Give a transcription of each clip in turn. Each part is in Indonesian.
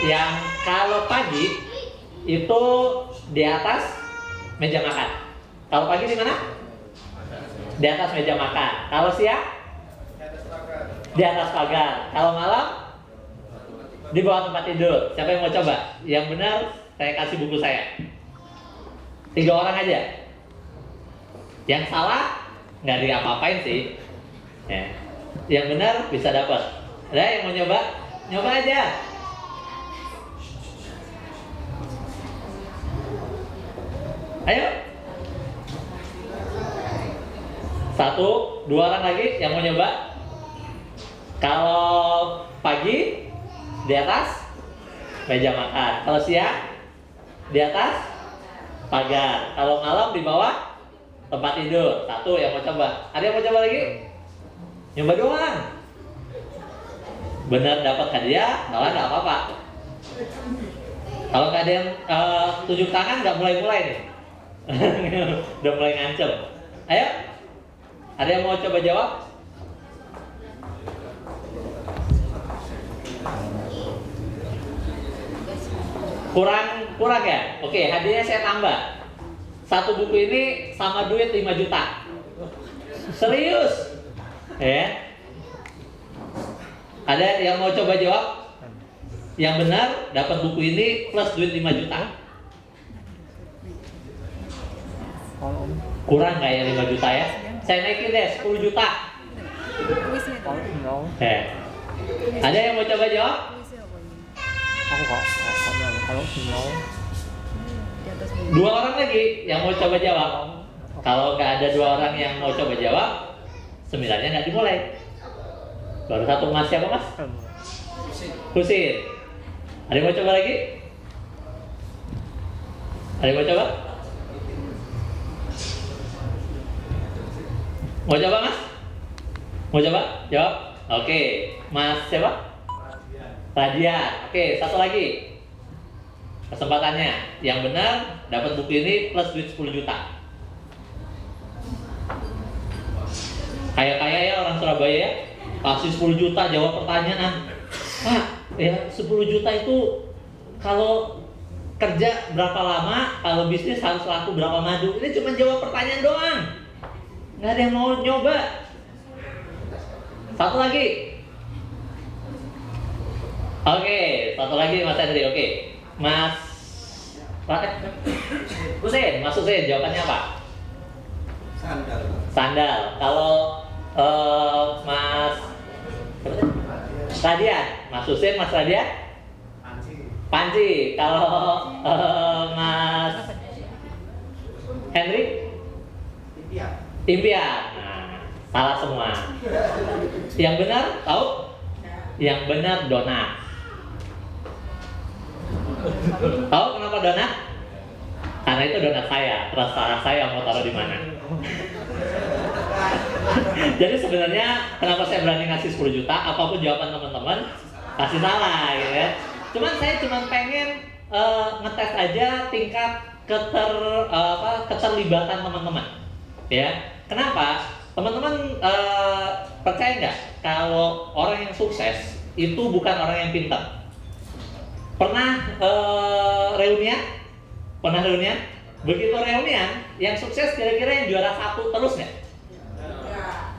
Yang kalau pagi itu di atas meja makan. Kalau pagi di mana? Di atas meja makan. Kalau siang? Di atas pagar. Kalau malam? Di bawah tempat tidur. Siapa yang mau coba? Yang benar saya kasih buku saya. 3 orang aja. Yang salah nggak diapa-apain sih. Ya. Yang benar bisa dapat. Ada yang mau nyoba? Nyoba aja. Ayo. 1, 2 orang lagi yang mau nyoba. Kalau pagi di atas meja makan. Kalau siang di atas pagar. Kalau malam di bawah tempat tidur. 1 yang mau coba. Ada yang mau coba lagi? Nyoba doang. Benar dapat hadiah, salah nggak apa-apa. Kalau nggak ada yang tunjuk tangan, nggak mulai-mulai nih. Udah mulai ngancem. Ayo, ada yang mau coba jawab? Kurang ya? Oke, hadiahnya saya tambah. 1 buku ini sama duit 5 juta. Serius? Ya. Ada yang mau coba jawab? Yang benar dapat buku ini plus duit 5 juta. Kurang nggak ya 5 juta ya? Saya naikin deh 10 juta. Ada yang mau coba jawab? Dua orang lagi yang mau coba jawab. Kalau nggak ada 2 orang yang mau coba jawab, seminarnya nggak dimulai. Baru 1 mas. Siapa mas? Husin. Ada yang mau coba lagi? Ada yang mau coba? Mau coba mas? Mau coba? Jawab. Oke. Mas siapa? Radian. Oke, 1 lagi. Kesempatannya. Yang benar dapat buku ini plus duit 10 juta. Kaya-kaya ya orang Surabaya ya. Kasih 10 juta jawab pertanyaan. Pak, ya 10 juta itu kalau kerja berapa lama, kalau bisnis harus laku berapa madu. Ini cuma jawab pertanyaan doang. Nggak ada yang mau nyoba. 1 lagi. Oke, 1 lagi Mas Henry. Oke, Mas Husin, Mas Husin, jawabannya apa? Sandal. Sandal. Kalau Mas Radian, Mas Husin, Mas Radian? Panci. Kalau Mas Henry? Impian. Nah, salah semua. Yang benar tahu? Yang benar donat. Tahu kenapa donat? Karena itu donat saya. Terserah saya mau taruh di mana. Jadi sebenarnya kenapa saya berani ngasih 10 juta, apapun jawaban teman-teman pasti salah gitu ya. Cuman saya pengen ngetes aja tingkat keterlibatan teman-teman. Ya. Kenapa? Teman-teman percaya nggak kalau orang yang sukses itu bukan orang yang pintar? Pernah reunian? Pernah reunian? Begitu reunian, yang sukses kira-kira yang juara 1 terus nggak?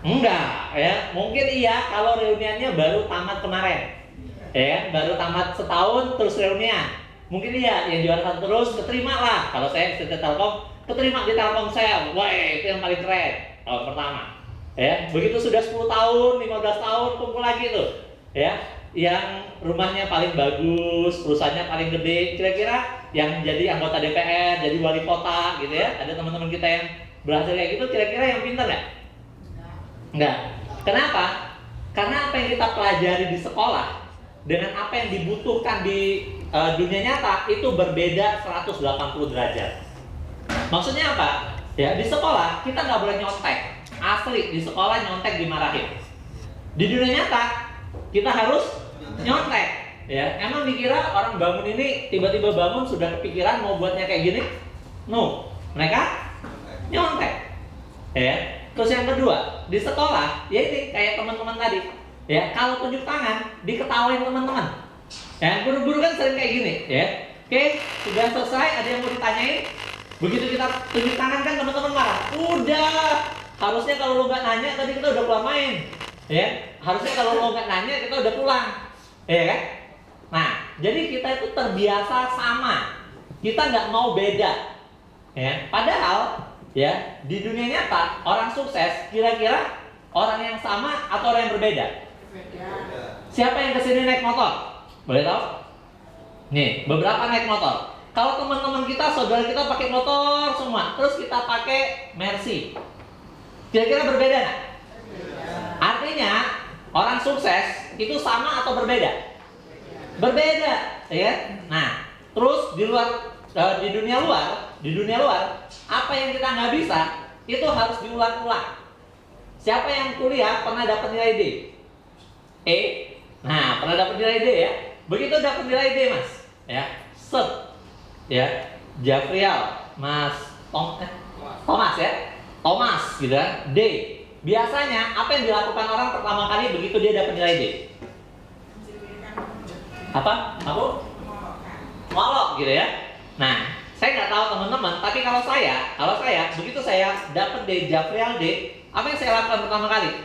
Enggak, ya. Mungkin iya kalau reuniannya baru tamat kemarin. Ya kan? Baru tamat setahun terus reunian. Mungkin iya yang juara 1 terus keterima lah. Kalau saya di Telkom, keterima di Telkomsel. Wah, itu yang paling keren tahun pertama. Ya, begitu sudah 10 tahun, 15 tahun kumpul lagi tuh. Ya, yang rumahnya paling bagus, perusahaannya paling gede, kira-kira yang jadi anggota DPR, jadi wali kota gitu ya. Ada teman-teman kita yang berhasil kayak gitu, kira-kira yang pintar nggak? Enggak. Kenapa? Karena apa yang kita pelajari di sekolah dengan apa yang dibutuhkan di dunia nyata itu berbeda 180 derajat. Maksudnya apa? Ya, di sekolah kita nggak boleh nyontek. Asli, di sekolah nyontek dimarahin. Di dunia nyata kita harus nyontek. Ya, emang dikira orang bangun ini tiba-tiba bangun sudah kepikiran mau buatnya kayak gini? No, mereka nyontek. Ya. Terus yang kedua, di sekolah, ya ini kayak teman-teman tadi. Ya, kalau tunjuk tangan diketawain teman-teman. Ya, guru-guru kan sering kayak gini, ya. Oke, sudah selesai, ada yang mau ditanyain? Begitu kita tunjuk tangan kan teman-teman marah. Udah, harusnya kalau lo nggak nanya tadi kita udah pulang main, ya. Harusnya kalau lo nggak nanya kita udah pulang, ya kan? Nah, jadi kita itu terbiasa sama, kita nggak mau beda, ya. Padahal, ya di dunia nyata orang sukses kira-kira orang yang sama atau orang yang berbeda? Siapa yang kesini naik motor? Boleh tahu? Nih, beberapa naik motor. Kalau teman-teman kita, saudara kita pakai motor semua, terus kita pakai Mercy, kira-kira berbeda nggak? Artinya orang sukses itu sama atau berbeda? Berbeda, ya. Nah, terus di dunia luar, apa yang kita nggak bisa itu harus diulang-ulang. Siapa yang kuliah pernah dapat nilai D? E? Nah, pernah dapat nilai D ya? Begitu dapat nilai D, Mas, ya, set, ya, Jafrial, Mas Thomas ya, Thomas, gitu kan, D. Biasanya apa yang dilakukan orang pertama kali begitu dia dapat nilai D? Apa? Ngolok, gitu ya. Nah, saya nggak tahu teman-teman, tapi kalau saya begitu saya dapat D, Jafrial D, apa yang saya lakukan pertama kali?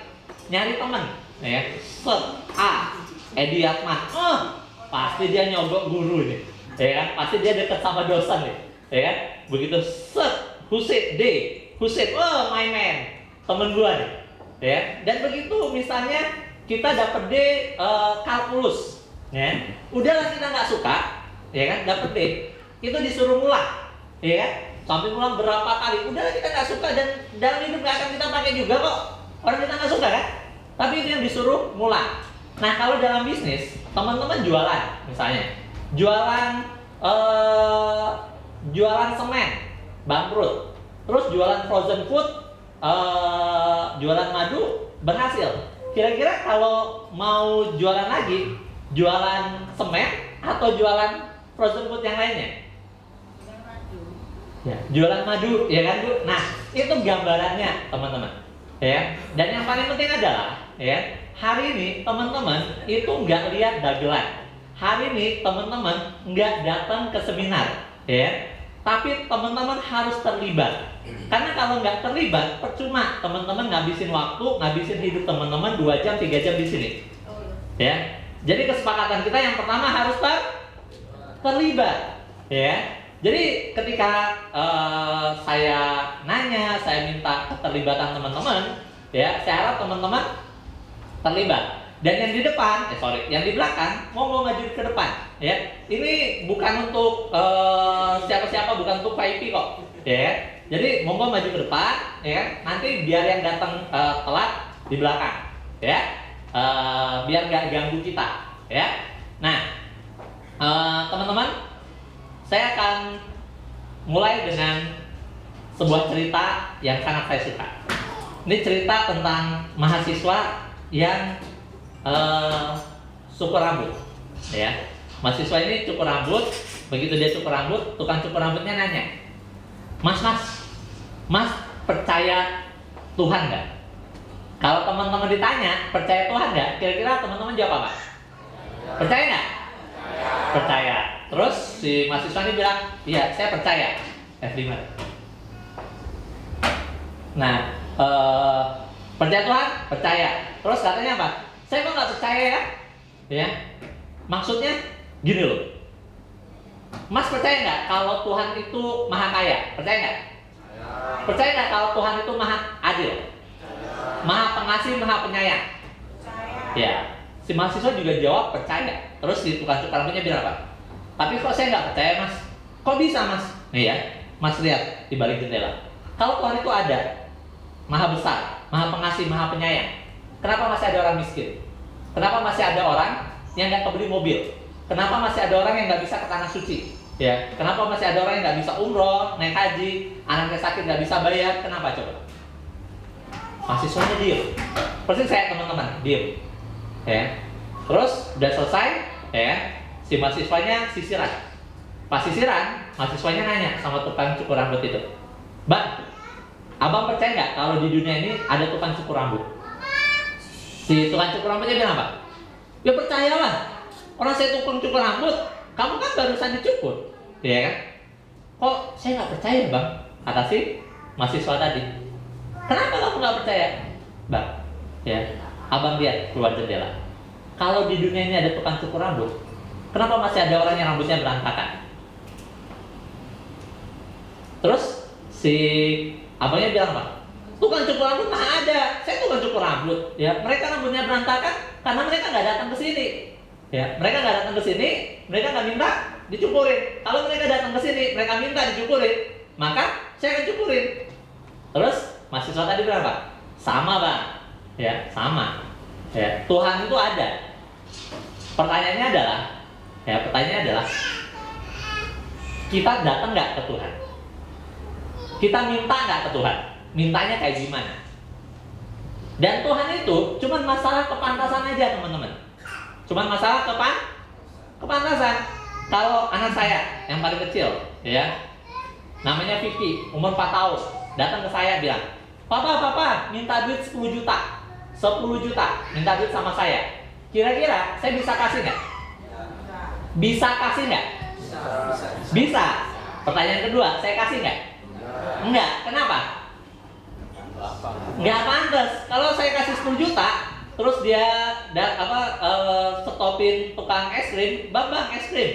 Nyari teman, ya, set, A, Edi Atman, pasti dia nyogok guru nih, ya kan? Pasti dia dekat sama dosen nih, ya kan? Begitu set, Huset D, Huset, my man, temen gua nih, ya. Dan begitu misalnya kita dapat D kalkulus, ya, udahlah kita nggak suka, ya kan? Dapat D, itu disuruh ngulang, ya kan? Sampai ngulang berapa kali, udahlah kita nggak suka dan dalam hidup nggak akan kita pakai juga kok. Orang kita nggak suka kan? Tapi itu yang disuruh ngulang. Nah, kalau dalam bisnis, teman-teman jualan, misalnya, jualan semen, bangkrut, terus jualan frozen food, jualan madu, berhasil. Kira-kira kalau mau jualan lagi, jualan semen atau jualan frozen food yang lainnya? Ya, jualan madu, ya kan Bu? Nah, itu gambarannya, teman-teman. Ya, dan yang paling penting adalah, ya, hari ini teman-teman itu nggak lihat dagelan. Hari ini teman-teman nggak datang ke seminar, ya. Tapi teman-teman harus terlibat. Karena kalau nggak terlibat, percuma teman-teman ngabisin waktu, ngabisin hidup teman-teman 2 jam, 3 jam di sini. Ya. Jadi kesepakatan kita yang pertama harus terlibat, ya. Jadi ketika saya nanya, saya minta keterlibatan teman-teman, ya, saya harap teman-teman terlibat. Dan yang di depan, yang di belakang mau maju ke depan, ya. Ini bukan untuk siapa-siapa, bukan untuk VIP kok, ya. Jadi monggo maju ke depan, ya. Nanti biar yang datang telat di belakang, ya. Biar nggak ganggu kita, ya. Nah, teman-teman, saya akan mulai dengan sebuah cerita yang sangat saya suka. Ini cerita tentang mahasiswa yang cukur rambut, ya. Mahasiswa ini cukur rambut. Begitu dia cukur rambut, tukang cukur rambutnya nanya, Mas percaya Tuhan nggak? Kalau teman-teman ditanya percaya Tuhan nggak, kira-kira teman-teman jawab apa? Percaya nggak? Percaya. Terus si mahasiswa ini bilang, iya saya percaya. F5. Nah, percaya Tuhan? Percaya. Terus katanya apa? Saya kok nggak percaya ya? Ya. Maksudnya gini loh. Mas percaya nggak kalau Tuhan itu maha kaya? Percaya nggak? Percaya nggak kalau Tuhan itu maha adil? Maha pengasih, maha penyayang? Ya. Si mahasiswa juga jawab percaya. Terus si tukang cukur rambutnya bilang apa? Tapi kok saya nggak percaya Mas? Kok bisa Mas? Nih ya, Mas lihat di balik jendela. Kalau Tuhan itu ada, maha besar, maha pengasih, maha penyayang, kenapa masih ada orang miskin? Kenapa masih ada orang yang nggak kebeli mobil? Kenapa masih ada orang yang nggak bisa ke tanah suci? Ya, kenapa masih ada orang yang nggak bisa umroh, naik haji, anaknya sakit nggak bisa bayar? Kenapa coba? Mahasiswanya diem. Persis saya teman-teman, diem. Ya. Terus udah selesai, ya. Si mahasiswanya sisiran. Pas sisiran, mahasiswanya nanya sama tukang cukur rambut itu, Bang, abang percaya nggak kalau di dunia ini ada tukang cukur rambut? Si tukang cukur rambutnya bilang apa? Ya percayalah. Orang saya tukang cukur rambut, kamu kan barusan dicukur, ya kan? Kok saya nggak percaya bang? Kata si mahasiswa tadi. Kenapa kamu nggak percaya, bang? Ya, abang lihat keluar jendela. Kalau di dunia ini ada tukang cukur rambut, kenapa masih ada orang yang rambutnya berantakan? Terus si abangnya bilang apa? Tukang cukur rambut mana ada? Saya tukang cukur rambut. Ya, mereka rambutnya berantakan karena mereka nggak datang ke sini. Ya, mereka nggak datang ke sini, mereka nggak minta dicukurin. Kalau mereka datang ke sini, mereka minta dicukurin, maka saya akan cukurin. Terus mahasiswa tadi berapa? Sama bang, ya sama. Ya, Tuhan itu ada. Pertanyaannya adalah, kita datang nggak ke Tuhan? Kita minta nggak ke Tuhan? Mintanya kayak gimana? Dan Tuhan itu cuma masalah kepantasan aja teman-teman. Cuma masalah kepantasan. Kalau anak saya yang paling kecil, ya, namanya Vicky, umur 4 tahun, datang ke saya bilang, Papa, minta duit 10 juta. 10 juta, minta duit sama saya. Kira-kira saya bisa kasih nggak? Bisa kasih nggak? Bisa. Pertanyaan kedua, saya kasih nggak? Enggak. Kenapa? Nggak pantas. Kalau saya kasih 10 juta, terus dia stopin tukang es krim, bang es krim,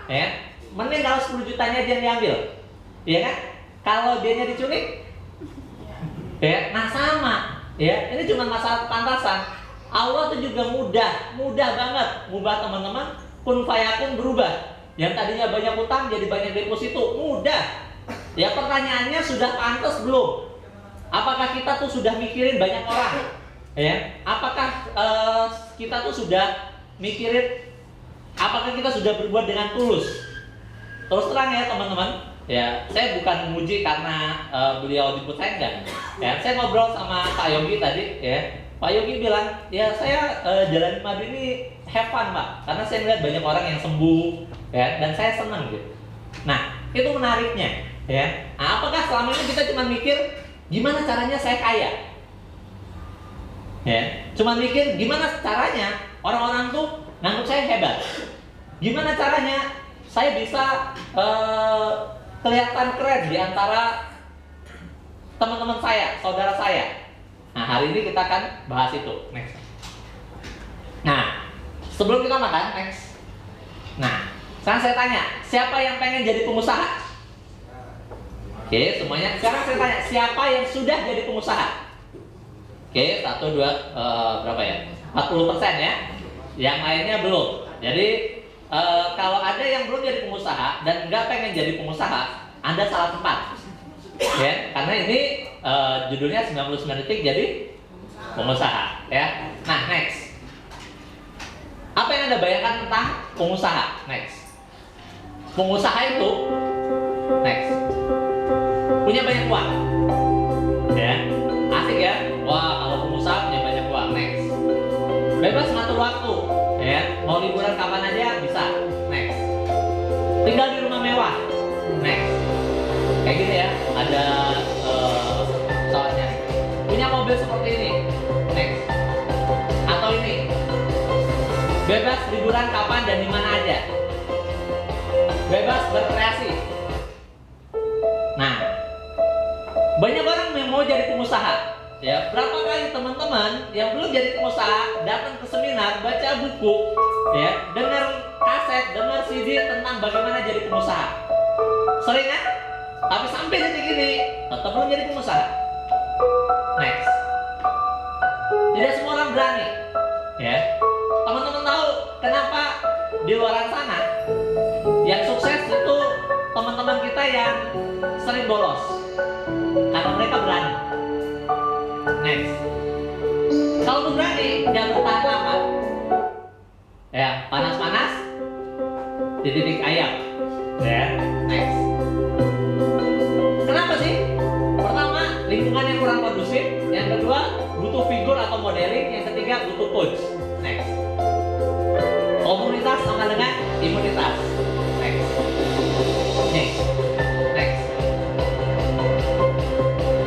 ya. Mending kalau 10 jutanya dia diambil, ya kan? Kalau dianya diculik, ya, nah sama, ya. Ini cuma masalah pantasan. Allah itu juga mudah banget ngubah teman-teman. Kun fayakun berubah. Yang tadinya banyak utang jadi banyak deposito, mudah. Ya, pertanyaannya sudah pantas belum? Apakah kita tuh sudah mikirin banyak orang? Ya, apakah kita tuh sudah mikirin? Apakah kita sudah berbuat dengan tulus? Terus terang ya teman-teman, ya saya bukan memuji karena beliau jemput saya enggak. Ya, saya ngobrol sama Pak Yogi tadi, ya. Pak Yogi bilang, ya saya jalan madu ini have fun Pak, karena saya melihat banyak orang yang sembuh, ya, dan saya senang gitu. Nah, itu menariknya, ya. Nah, apakah selama ini kita cuma mikir gimana caranya saya kaya? Ya, cuma mikir gimana caranya orang-orang tuh nganggap saya hebat. Gimana caranya saya bisa kelihatan keren di antara teman-teman saya, saudara saya. Nah, hari ini kita akan bahas itu. Next. Nah, sebelum kita makan, next. Nah, sekarang saya tanya, siapa yang pengen jadi pengusaha? Oke, semuanya. Sekarang saya tanya, siapa yang sudah jadi pengusaha? Oke, 1, 2, berapa ya? 40% ya. Yang lainnya belum. Jadi, kalau ada yang belum jadi pengusaha dan nggak pengen jadi pengusaha, Anda salah tempat. Ya, karena ini judulnya 99 detik jadi pengusaha, ya. Nah, next. Apa yang Anda bayangkan tentang pengusaha? Next. Pengusaha itu next. Punya banyak uang. Ya. Asik ya. Wah, kalau pengusaha punya banyak uang. Next. Bebas ngatur waktu, ya. Mau liburan kapan aja bisa. Next. Tinggal di rumah mewah. Next. Kayak gini ya, ada soalnya punya mobil seperti ini, next. Atau ini, bebas liburan kapan dan di mana aja, bebas berkreasi. Nah, banyak orang yang mau jadi pengusaha, ya. Berapa kali teman-teman yang belum jadi pengusaha datang ke seminar, baca buku, ya, dengar kaset, dengar CD tentang bagaimana jadi pengusaha. Sering kan? Tapi sampai detik ini tetap belum jadi pengusaha. Next. Tidak semua orang berani, ya. Teman-teman tahu kenapa di luar sana yang sukses itu teman-teman kita yang sering bolos? Karena mereka berani. Next. Kalau berani jangan bertahan lama. Ya, panas-panas di titik ayam. Ya. Next. Kenapa sih? Pertama, lingkungan yang kurang kondusif. Yang kedua, butuh figur atau modeling. Yang ketiga, butuh coach. Next. Komunitas sama dengan imunitas. Next. Next. Next.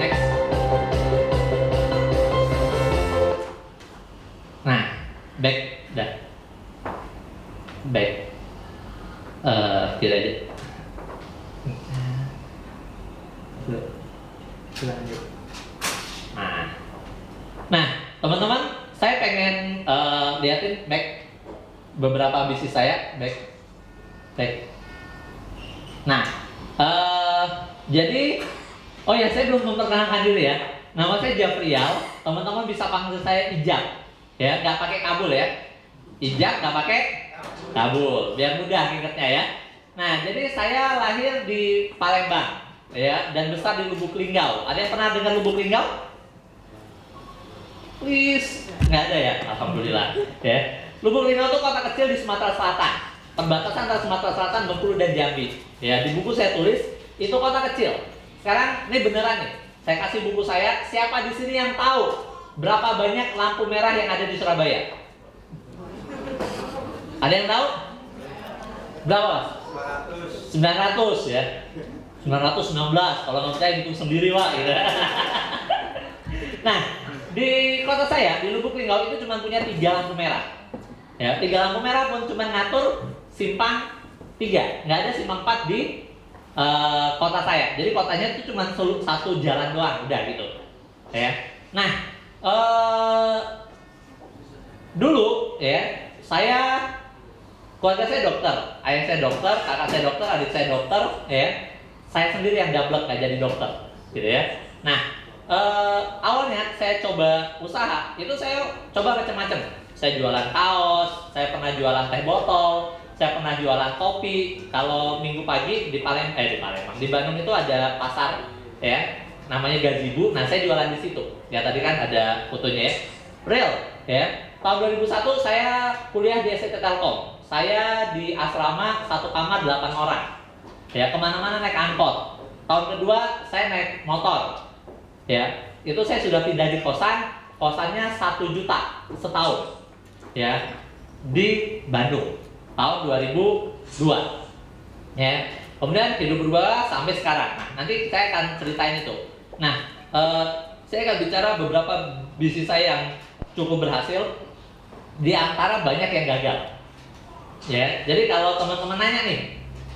Next. Nah, back. Dah. Tidak aja. Lanjut. Nah, teman-teman, saya pengen liatin back beberapa bisnis saya, back. Nah, jadi, oh ya, saya belum memperkenalkan diri ya. Nama saya Jafrial. Teman-teman bisa panggil saya Ijak, ya, nggak pakai kabul ya. Ijak nggak pakai kabul, biar mudah ingetnya ya. Nah, jadi saya lahir di Palembang, ya, dan besar di Lubuk Linggau. Ada yang pernah dengar Lubuk Linggau? Please, nggak ada ya, alhamdulillah. Ya, Lubuk Linggau itu kota kecil di Sumatera Selatan, perbatasan antara Sumatera Selatan, Bengkulu dan Jambi. Ya, di buku saya tulis itu kota kecil. Sekarang ini beneran nih, saya kasih buku saya. Siapa di sini yang tahu berapa banyak lampu merah yang ada di Surabaya? Ada yang tahu? Berapa? 900 ya. 919. Kalau nggak percaya hitung sendiri, Pak. Gitu. Nah, di kota saya, di Lubuk Linggau itu cuma punya 3 lampu merah. Ya, 3 lampu merah pun cuma ngatur simpang 3, nggak ada simpang 4 di kota saya. Jadi kotanya itu cuma satu jalan doang, udah gitu. Ya. Nah, dulu ya, keluarga saya dokter, ayah saya dokter, kakak saya dokter, adik saya dokter, ya. Saya sendiri yang dablek nggak jadi dokter, gitu ya. Nah, awalnya saya coba usaha, itu saya coba macam-macam. Saya jualan kaos, saya pernah jualan teh botol, saya pernah jualan kopi. Kalau minggu pagi di Palembang, di Bandung itu ada pasar, ya, namanya Gazebo. Nah, saya jualan di situ. Ya, tadi kan ada fotonya ya. Real, ya. Tahun 2001 saya kuliah di SCT Telkom. Saya di asrama 1 kamar 8 orang. Ya, kemana-mana naik angkot. Tahun kedua saya naik motor. Ya, itu saya sudah pindah di kosannya 1 juta setahun. Ya, di Bandung tahun 2002. Ya, kemudian hidup berubah sampai sekarang. Nah, nanti saya akan ceritain itu. Nah, saya akan bicara beberapa bisnis saya yang cukup berhasil. Di antara banyak yang gagal. Ya, jadi kalau teman-teman nanya nih,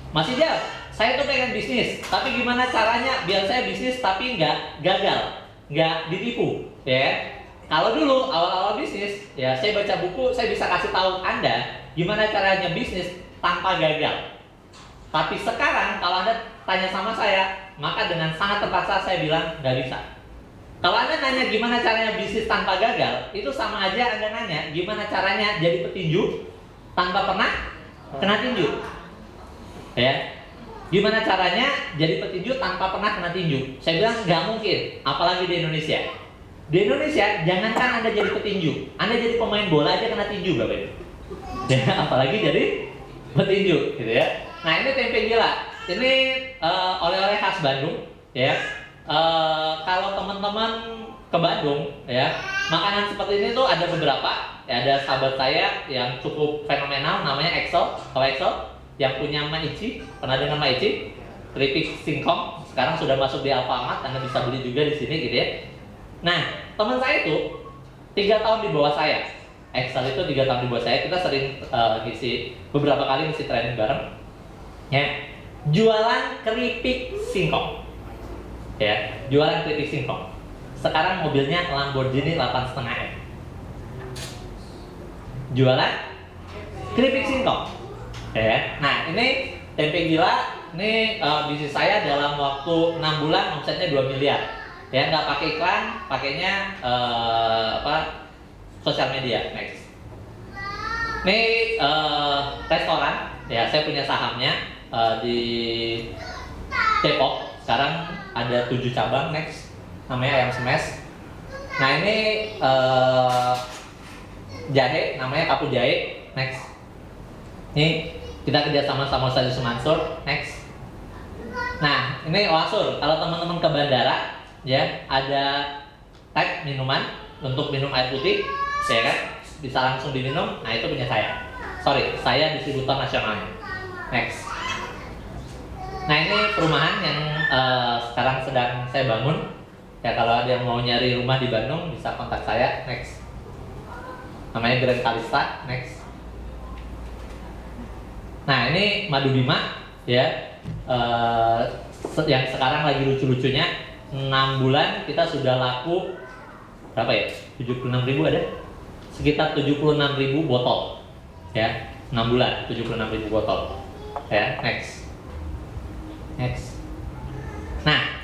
Mas Ijal, saya tuh pengen bisnis, tapi gimana caranya biar saya bisnis tapi nggak gagal, nggak ditipu, ya? Kalau dulu awal-awal bisnis, ya saya baca buku, saya bisa kasih tahu Anda gimana caranya bisnis tanpa gagal. Tapi sekarang kalau Anda tanya sama saya, maka dengan sangat terpaksa saya bilang nggak bisa. Kalau Anda nanya gimana caranya bisnis tanpa gagal, itu sama aja Anda nanya gimana caranya jadi petinju tanpa pernah kena tinju. Ya, gimana caranya jadi petinju tanpa pernah kena tinju? Saya bilang nggak mungkin, apalagi di Indonesia. Di Indonesia, jangankan Anda jadi petinju, Anda jadi pemain bola aja kena tinju, Bapak Ibu. Ya, apalagi jadi petinju, gitu ya. Nah, ini tempe gila. Ini oleh-oleh khas Bandung, ya. Kalau teman-teman ke Bandung, ya, makanan seperti ini tuh ada beberapa. Ya, ada sahabat saya yang cukup fenomenal, namanya Excel, tahu Excel, yang punya Maici. Pernah dengar Maici? Keripik singkong. Sekarang sudah masuk di Alfamart, Anda bisa beli juga di sini, gitu ya. Nah, teman saya itu 3 tahun di bawah saya. Excel itu 3 tahun di bawah saya. Kita sering beberapa kali ngisi training bareng. Ya, jualan keripik singkong. Ya, jualan keripik singkong. Sekarang mobilnya Lamborghini 8,5 M. Jualan keripik singkong. Ya. Nah, ini tempe gila. Ini bisnis saya dalam waktu 6 bulan omsetnya 2 miliar. Ya, nggak pakai iklan, pakainya sosial media. Next. Ini restoran. Ya, saya punya sahamnya di Depok. Sekarang ada 7 cabang. Next, namanya Ayam Smash. Nah, ini jahe, namanya Kapu Jahe. Next, ini kita kerjasama sama Ustaz Mansur. Next. Nah, ini Oasur. Kalau teman-teman ke bandara, ya, ada tag minuman untuk minum air putih, ya kan? Bisa langsung diminum. Nah, itu punya saya. Sorry, saya distributor nasionalnya. Next. Nah, ini perumahan yang sekarang sedang saya bangun. Ya, kalau ada yang mau nyari rumah di Bandung bisa kontak saya. Next. Namanya Grand Kalista. Next. Nah, ini Madu Bima. ya, yang sekarang lagi lucu-lucunya 6 bulan kita sudah laku berapa ya? 76.000 ada? Sekitar 76.000 botol, ya, 6 bulan 76.000 botol, ya. Next. Nah,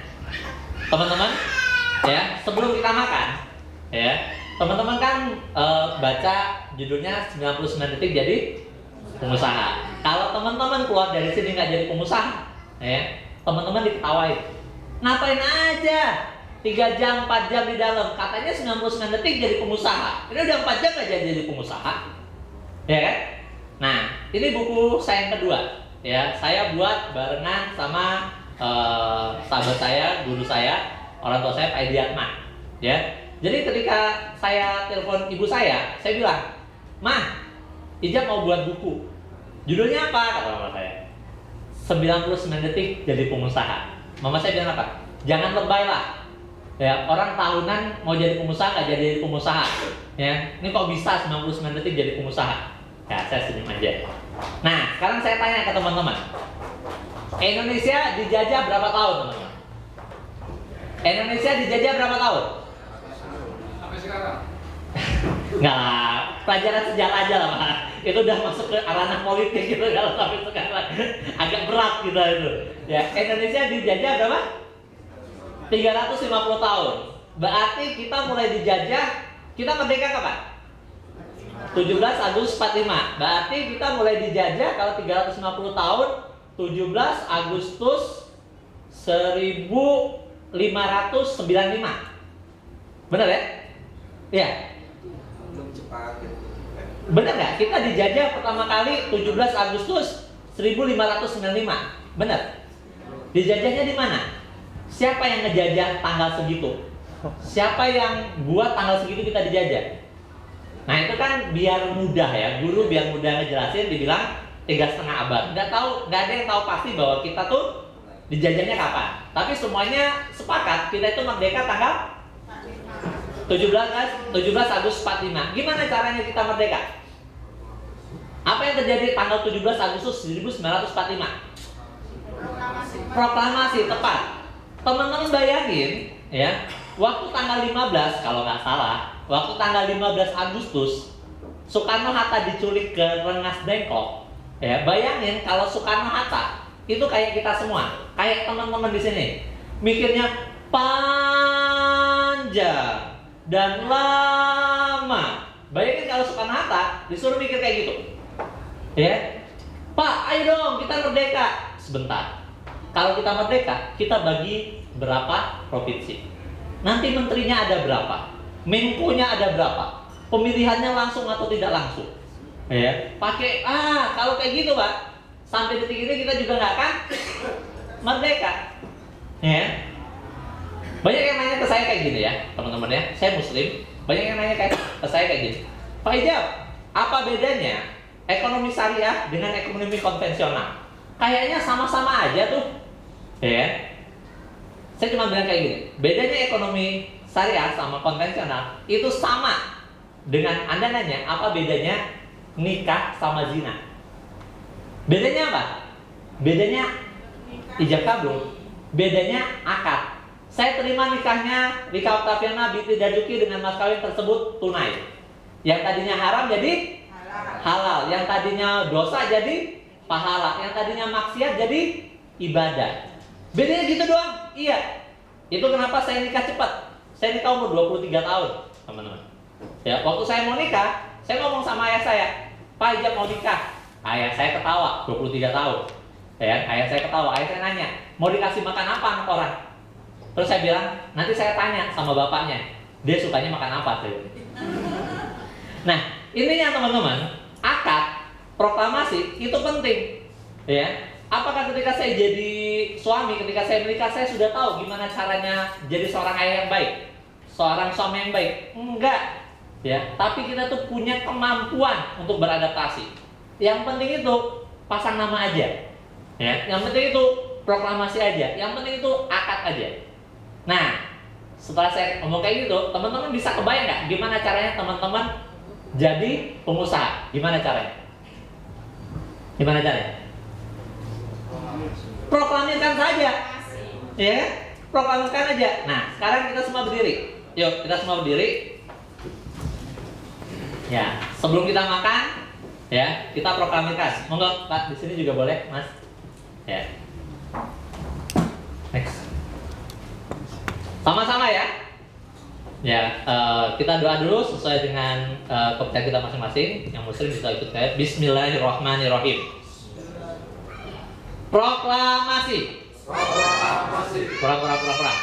teman-teman, ya, sebelum kita makan, ya, teman-teman kan baca judulnya 99 detik jadi pengusaha. Kalau teman-teman keluar dari sini nggak jadi pengusaha, ya, teman-teman diketawain. Ngapain aja 3 jam, 4 jam di dalam, katanya 99 detik jadi pengusaha. Ini udah 4 jam nggak jadi pengusaha, ya kan? Nah, ini buku saya yang kedua, ya. Saya buat barengan sama sahabat saya, guru saya, orang tua saya, Pak Edi Atma, ya. Jadi ketika saya telepon ibu saya bilang, "Mah, Ijab mau buat buku. Judulnya apa?" kata mama saya. 99 detik jadi pengusaha. Mama saya bilang apa? "Jangan lebay lah. Ya, orang tahunan mau jadi pengusaha nggak jadi pengusaha. Ya, ini kok bisa 99 detik jadi pengusaha?" Ya, saya senyum aja. Nah, sekarang saya tanya ke teman-teman. Indonesia dijajah berapa tahun, teman-teman? Indonesia dijajah berapa tahun? Sampai sekarang. Nggak lah, pelajaran sejarah aja lah, Pak. Itu udah masuk ke ranah politik gitu kalau sampai sekarang. Agak berat gitu itu. Ya, Indonesia dijajah berapa? 350 tahun. Berarti kita mulai dijajah, kita merdeka kapan? 17 Agustus 45. Berarti kita mulai dijajah kalau 350 tahun, 17 Agustus 1595. Benar ya? Iya. Belum cepat gitu. Benar nggak? Kita dijajah pertama kali 17 Agustus 1595. Benar? Dijajahnya di mana? Siapa yang ngejajah tanggal segitu? Siapa yang buat tanggal segitu kita dijajah? Nah, itu kan biar mudah ya, guru biar mudah ngejelasin, dibilang 3,5 abad. Nggak ada yang tahu pasti bahwa kita tuh dijajahnya kapan. Tapi semuanya sepakat kita itu merdeka tanggal 17 Agustus 45. Gimana caranya kita merdeka? Apa yang terjadi tanggal 17 Agustus 1945? Proklamasi, tepat. Teman-teman bayangin ya, waktu tanggal 15 kalau nggak salah, waktu tanggal 15 Agustus Soekarno-Hatta diculik ke Rengas Dengklok. Ya, bayangin kalau Soekarno-Hatta itu kayak kita semua, kayak teman-teman di sini, mikirnya panjang dan lama. Bayangin kalau Soekarno-Hatta disuruh mikir kayak gitu, ya, "Pak, ayo dong kita merdeka." Sebentar. Kalau kita merdeka, kita bagi berapa provinsi? Nanti menterinya ada berapa? Menko-nya ada berapa? Pemilihannya langsung atau tidak langsung? Ya, pakai kalau kayak gitu, Pak, sampai detik ini kita juga nggak akan merdeka. Ya. Banyak yang nanya ke saya kayak gini ya, teman-teman ya. Saya Muslim. Banyak yang nanya ke saya kayak gini. "Pak Ijab, apa bedanya ekonomi syariah dengan ekonomi konvensional? Kayaknya sama-sama aja tuh." Ya. Saya cuma bilang kayak gini. Bedanya ekonomi syariah sama konvensional itu sama dengan Anda nanya apa bedanya nikah sama zina. Bedanya apa? Bedanya ijab kabul. Bedanya akad. Saya terima nikahnya Rika Oktaviana binti Dajuki dengan mas kawin tersebut tunai. Yang tadinya haram jadi halal. Yang tadinya dosa jadi pahala. Yang tadinya maksiat jadi ibadah. Bedanya gitu doang? Iya. Itu kenapa saya nikah cepat. Saya nikah umur 23 tahun, teman-teman. Ya, waktu saya mau nikah, saya ngomong sama ayah saya, "Pak, Ijab mau nikah." Ayah saya ketawa, 23 tahun. Ya, ayah saya ketawa, ayah saya nanya, "Mau dikasih makan apa anak orang?" Terus saya bilang, "Nanti saya tanya sama bapaknya, dia sukanya makan apa." Nah, ininya teman-teman, akad, proklamasi itu penting. Ya. Apakah ketika saya jadi suami, ketika saya menikah, saya sudah tahu gimana caranya jadi seorang ayah yang baik, seorang suami yang baik? Enggak, ya. Tapi kita tuh punya kemampuan untuk beradaptasi. Yang penting itu pasang nama aja, ya. Yang penting itu proklamasi aja. Yang penting itu akad aja. Nah, setelah saya ngomong kayak gitu, teman-teman bisa kebayang nggak gimana caranya teman-teman jadi pengusaha? Gimana caranya? Gimana caranya? proklamirkan saja. Ya, proklamirkan aja. Nah, sekarang kita semua berdiri. Yuk, kita semua berdiri. Ya, sebelum kita makan, ya, kita proklamirkan. Monggo, Pak, di sini juga boleh, Mas. Ya. Next. Sama-sama ya. Ya, kita doa dulu sesuai dengan kepercayaan kita masing-masing. Yang muslim bisa ikut kayak Bismillahirrahmanirrahim. Proklamasi. Pura-pura.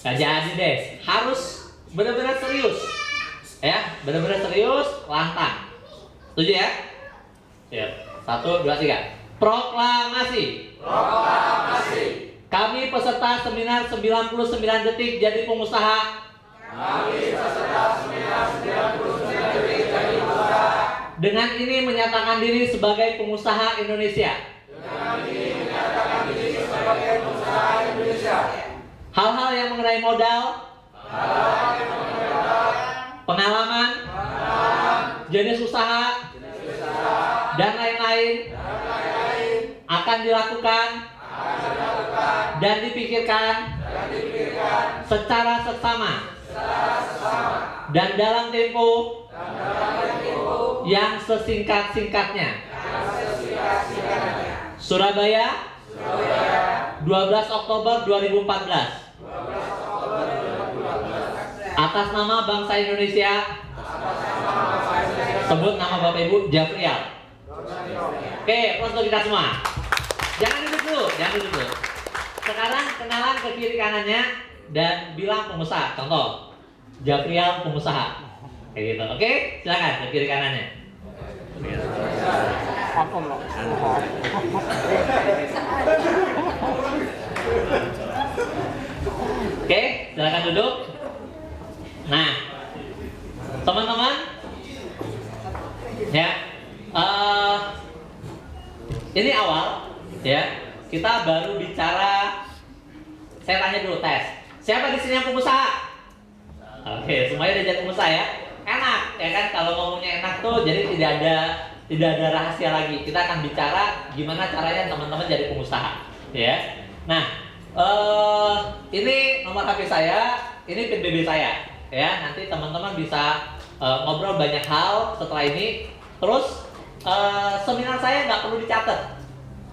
Gak jadi deh. Harus benar-benar serius. Ya, benar-benar serius, lantang. Setuju ya? Ya. 1, 2, 3. Proklamasi. Kami peserta seminar 99 detik jadi pengusaha. Dengan ini menyatakan diri sebagai pengusaha Indonesia. Hal-hal yang mengenai modal, pengalaman, jenis usaha, dan lain-lain akan dilakukan dan dipikirkan secara seksama dan dalam tempo yang sesingkat-singkatnya. Surabaya, 12 Oktober 2014. Atas nama bangsa Indonesia, sebut nama Bapak Ibu Jafrial. Oke, terus untuk kita semua. Jangan duduk dulu. Sekarang kenalan ke kiri kanannya dan bilang pengusaha. Contoh, Jafrial pengusaha. Kayak gitu. Oke, silakan ke kiri kanannya. Oke, silakan duduk. Nah, teman-teman, ya, ini awal, ya. Kita baru bicara. Saya tanya dulu tes. Siapa di sini yang pengusaha? Oke, semuanya udah jadi pengusaha ya. Enak, ya kan? Kalau ngomongnya enak tuh, jadi tidak ada rahasia lagi. Kita akan bicara gimana caranya teman-teman jadi pengusaha, ya. Nah, ini nomor HP saya, ini PIN BB saya, ya. Nanti teman-teman bisa ngobrol banyak hal setelah ini. Terus seminar saya nggak perlu dicatat.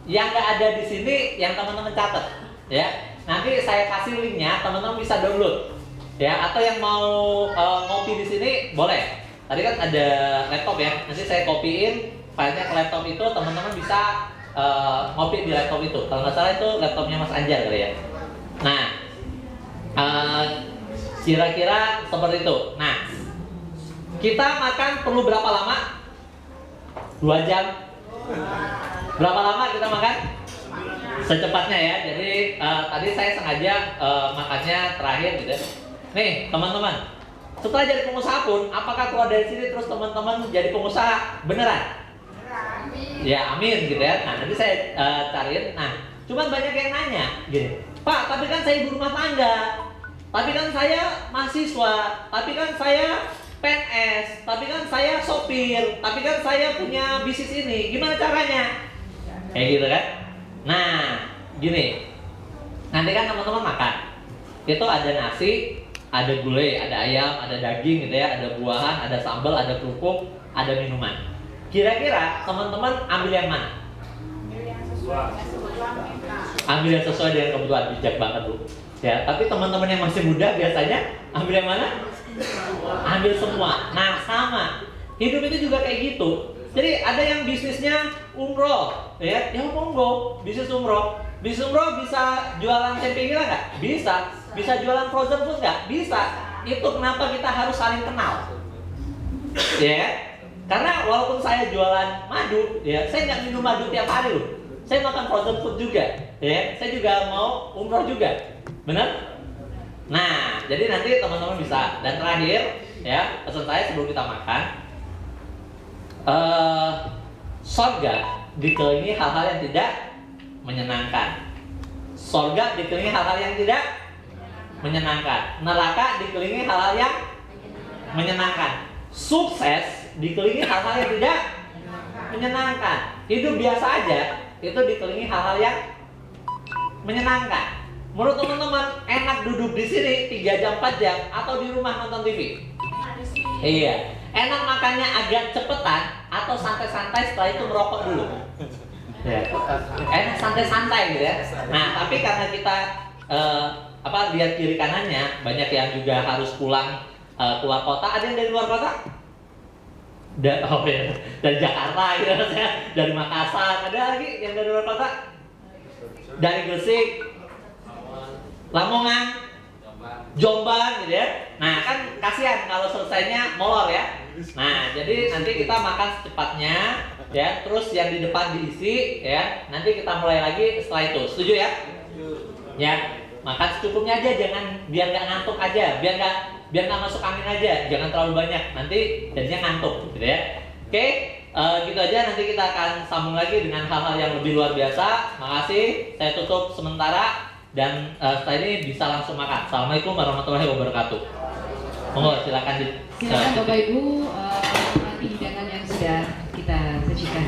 Yang nggak ada di sini, yang teman-teman catat, ya. Nanti saya kasih linknya, teman-teman bisa download, ya. Atau yang mau ngopi di sini boleh. Tadi kan ada laptop ya, nanti saya kopiin filenya ke laptop itu, teman-teman bisa ngopi di laptop itu. Kalau nggak salah itu laptopnya Mas Anjar kali ya. Nah, kira-kira seperti itu. Nah, kita makan perlu berapa lama? 2 jam. Berapa lama kita makan? Secepatnya ya. Jadi tadi saya sengaja makannya terakhir gitu. Nih teman-teman, setelah jadi pengusaha pun, apakah keluar dari sini terus teman-teman jadi pengusaha beneran? Amin. Ya amin gitu ya. Nah nanti saya cariin. Nah, cuman banyak yang nanya gini, Pak, tapi kan saya ibu rumah tangga, tapi kan saya mahasiswa, tapi kan saya PNS, tapi kan saya sopir, tapi kan saya punya bisnis ini, gimana caranya? Kayak gitu kan? Nah, gini, nanti kan teman-teman makan, itu ada nasi, ada gulai, ada ayam, ada daging gitu ya, ada buahan, ada sambal, ada kerupuk, ada minuman. Kira-kira teman-teman ambil yang mana? Ambil yang sesuai dengan kebutuhan. Bijak banget Bu. Ya, tapi teman-teman yang masih muda biasanya ambil yang mana? Ambil semua. Nah, sama. Hidup itu juga kayak gitu. Jadi ada yang bisnisnya umroh, ya monggo, bisnis umroh. Bisnis umroh bisa jualan tempe gila nggak? Bisa. Bisa jualan frozen food nggak? Bisa. Itu kenapa kita harus saling kenal, ya? Karena walaupun saya jualan madu, ya saya nggak minum madu tiap hari loh. Saya makan frozen food juga, ya. Saya juga mau umroh juga, benar? Nah, jadi nanti teman-teman bisa. Dan terakhir, ya pesan saya sebelum kita makan. Sorga dikelilingi hal-hal yang tidak menyenangkan. Sorga dikelilingi hal-hal yang tidak menyenangkan. Neraka dikelilingi hal-hal yang menyenangkan. Sukses dikelilingi hal-hal yang tidak menyenangkan. Hidup biasa aja itu dikelilingi hal-hal yang menyenangkan? Menurut teman-teman enak duduk di sini 3 jam 4 jam atau di rumah nonton TV? Iya. Enak makannya agak cepetan atau santai-santai setelah itu merokok dulu? Ya. Enak santai-santai gitu ya. Nah, tapi karena kita lihat kiri kanannya banyak yang juga harus pulang keluar kota. Ada yang dari luar kota? Dari Jakarta gitu ya. Dari Makassar. Ada lagi yang dari luar kota? Dari Gresik, Lamongan, Jombang gitu ya. Nah kan kasihan kalau selesainya molor ya. Nah jadi nanti kita makan secepatnya ya. Terus yang di depan diisi ya. Nanti kita mulai lagi setelah itu. Setuju ya? Ya. Makan secukupnya aja, jangan biar nggak ngantuk aja, biar nggak masuk angin aja, jangan terlalu banyak. Nanti jadinya ngantuk gitu ya. Oke, gitu aja. Nanti kita akan sambung lagi dengan hal-hal yang lebih luar biasa. Makasih. Saya tutup sementara. Dan setelah ini bisa langsung makan. Assalamualaikum warahmatullahi wabarakatuh. Monggo silakan Silakan Bapak Ibu menikmati hidangan yang sudah kita sajikan.